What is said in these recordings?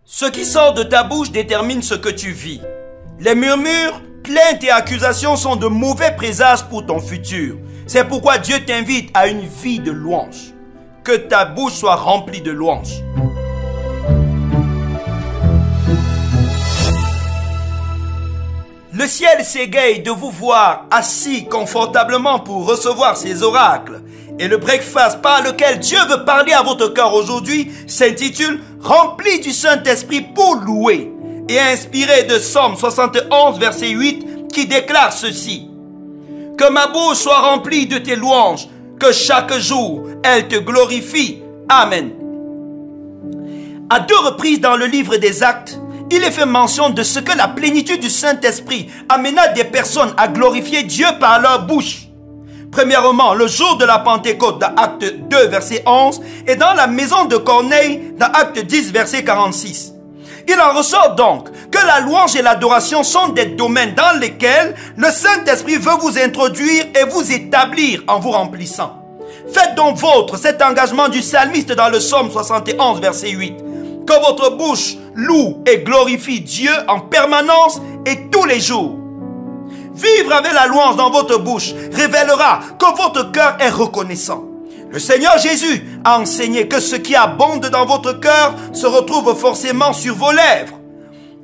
Ce qui sort de ta bouche détermine ce que tu vis. Les murmures, plaintes et accusations sont de mauvais présages pour ton futur. C'est pourquoi Dieu t'invite à une vie de louange. Que ta bouche soit remplie de louanges. Le ciel s'égaye de vous voir assis confortablement pour recevoir ses oracles. Et le breakfast par lequel Dieu veut parler à votre cœur aujourd'hui s'intitule « Rempli du Saint-Esprit pour louer » et est inspiré de Psaume 71 verset 8 qui déclare ceci. « Que ma bouche soit remplie de tes louanges, que chaque jour elle te glorifie. Amen. » À 2 reprises dans le livre des Actes, il est fait mention de ce que la plénitude du Saint-Esprit amena des personnes à glorifier Dieu par leur bouche. Premièrement, le jour de la Pentecôte dans Acte 2 verset 11 et dans la maison de Corneille dans Acte 10 verset 46. Il en ressort donc que la louange et l'adoration sont des domaines dans lesquels le Saint-Esprit veut vous introduire et vous établir en vous remplissant. Faites donc vôtre cet engagement du psalmiste dans le Psaume 71 verset 8. Que votre bouche loue et glorifie Dieu en permanence et tous les jours. Vivre avec la louange dans votre bouche révélera que votre cœur est reconnaissant. Le Seigneur Jésus a enseigné que ce qui abonde dans votre cœur se retrouve forcément sur vos lèvres.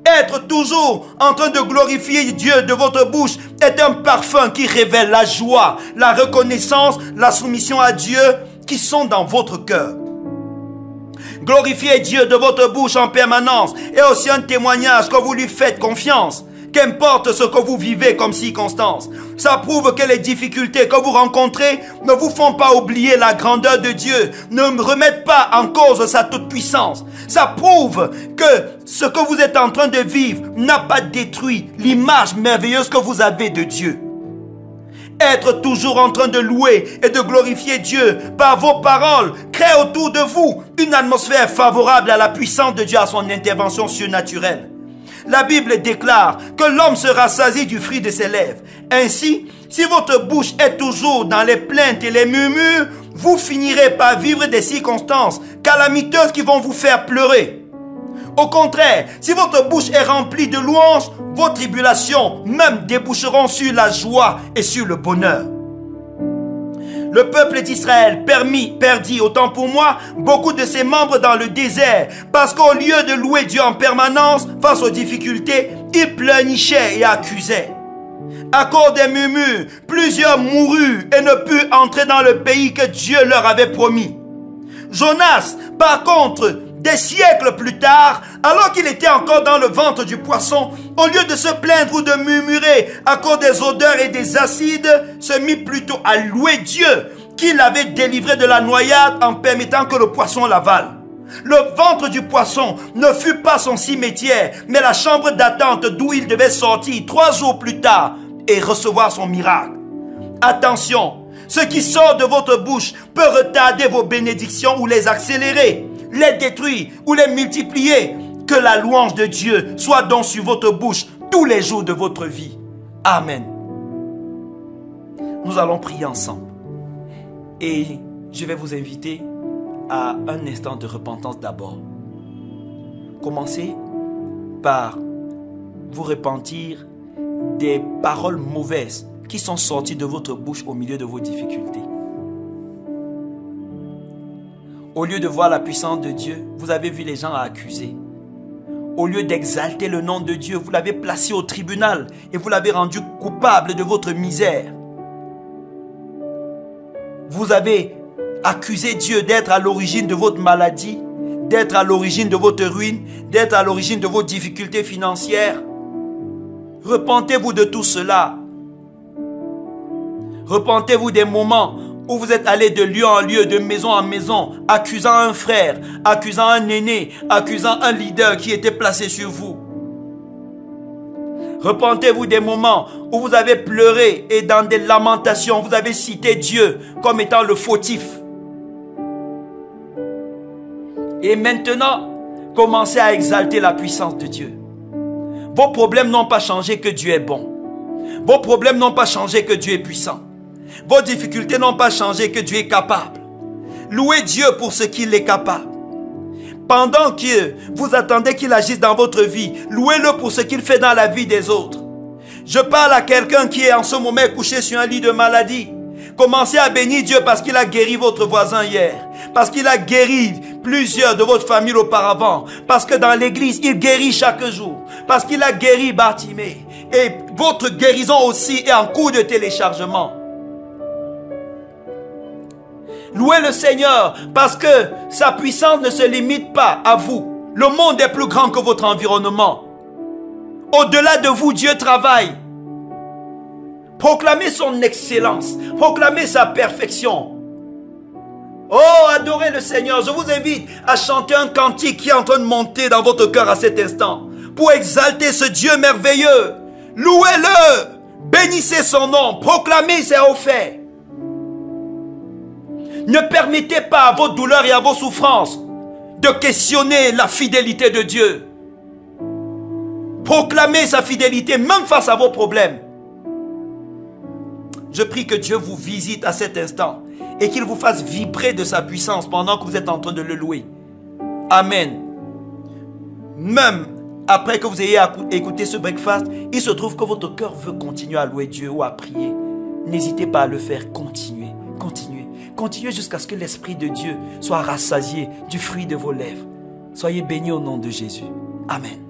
Être toujours en train de glorifier Dieu de votre bouche est un parfum qui révèle la joie, la reconnaissance, la soumission à Dieu qui sont dans votre cœur. Glorifier Dieu de votre bouche en permanence est aussi un témoignage que vous lui faites confiance. Qu'importe ce que vous vivez comme circonstance, ça prouve que les difficultés que vous rencontrez ne vous font pas oublier la grandeur de Dieu, ne remettent pas en cause sa toute-puissance. Ça prouve que ce que vous êtes en train de vivre n'a pas détruit l'image merveilleuse que vous avez de Dieu. Être toujours en train de louer et de glorifier Dieu par vos paroles crée autour de vous une atmosphère favorable à la puissance de Dieu, à son intervention surnaturelle. La Bible déclare que l'homme se rassasie du fruit de ses lèvres. Ainsi, si votre bouche est toujours dans les plaintes et les murmures, vous finirez par vivre des circonstances calamiteuses qui vont vous faire pleurer. Au contraire, si votre bouche est remplie de louanges, vos tribulations même déboucheront sur la joie et sur le bonheur. Le peuple d'Israël perdit, autant pour moi, beaucoup de ses membres dans le désert, parce qu'au lieu de louer Dieu en permanence face aux difficultés, ils pleurnichaient et accusaient. À cause des murmures, plusieurs moururent et ne purent entrer dans le pays que Dieu leur avait promis. Jonas, par contre, des siècles plus tard, alors qu'il était encore dans le ventre du poisson, au lieu de se plaindre ou de murmurer à cause des odeurs et des acides, se mit plutôt à louer Dieu qui l'avait délivré de la noyade en permettant que le poisson l'avale. Le ventre du poisson ne fut pas son cimetière, mais la chambre d'attente d'où il devait sortir 3 jours plus tard et recevoir son miracle. Attention, ce qui sort de votre bouche peut retarder vos bénédictions ou les accélérer, les détruire ou les multiplier. Que la louange de Dieu soit donc sur votre bouche tous les jours de votre vie. Amen. Nous allons prier ensemble. Et je vais vous inviter à un instant de repentance d'abord. Commencez par vous repentir des paroles mauvaises qui sont sorties de votre bouche au milieu de vos difficultés. Au lieu de voir la puissance de Dieu, vous avez vu les gens accuser. Au lieu d'exalter le nom de Dieu, vous l'avez placé au tribunal et vous l'avez rendu coupable de votre misère. Vous avez accusé Dieu d'être à l'origine de votre maladie, d'être à l'origine de votre ruine, d'être à l'origine de vos difficultés financières. Repentez-vous de tout cela. Repentez-vous des moments où vous êtes allé de lieu en lieu, de maison en maison, accusant un frère, accusant un aîné, accusant un leader qui était placé sur vous. Repentez-vous des moments où vous avez pleuré et dans des lamentations, vous avez cité Dieu comme étant le fautif. Et maintenant, commencez à exalter la puissance de Dieu. Vos problèmes n'ont pas changé que Dieu est bon. Vos problèmes n'ont pas changé que Dieu est puissant. Vos difficultés n'ont pas changé que Dieu est capable. Louez Dieu pour ce qu'il est capable. Pendant que vous attendez qu'il agisse dans votre vie, louez-le pour ce qu'il fait dans la vie des autres. Je parle à quelqu'un qui est en ce moment couché sur un lit de maladie. Commencez à bénir Dieu parce qu'il a guéri votre voisin hier. Parce qu'il a guéri plusieurs de votre famille auparavant. Parce que dans l'église, il guérit chaque jour. Parce qu'il a guéri Bartimée. Et votre guérison aussi est en cours de téléchargement. Louez le Seigneur parce que sa puissance ne se limite pas à vous. Le monde est plus grand que votre environnement. Au-delà de vous, Dieu travaille. Proclamez son excellence. Proclamez sa perfection. Oh, adorez le Seigneur. Je vous invite à chanter un cantique qui est en train de monter dans votre cœur à cet instant. Pour exalter ce Dieu merveilleux. Louez-le. Bénissez son nom. Proclamez ses hauts faits. Ne permettez pas à vos douleurs et à vos souffrances de questionner la fidélité de Dieu. Proclamez sa fidélité même face à vos problèmes. Je prie que Dieu vous visite à cet instant et qu'il vous fasse vibrer de sa puissance pendant que vous êtes en train de le louer. Amen. Même après que vous ayez écouté ce breakfast, il se trouve que votre cœur veut continuer à louer Dieu ou à prier. N'hésitez pas à le faire. Continuez, continuez. Continuez jusqu'à ce que l'Esprit de Dieu soit rassasié du fruit de vos lèvres. Soyez bénis au nom de Jésus. Amen.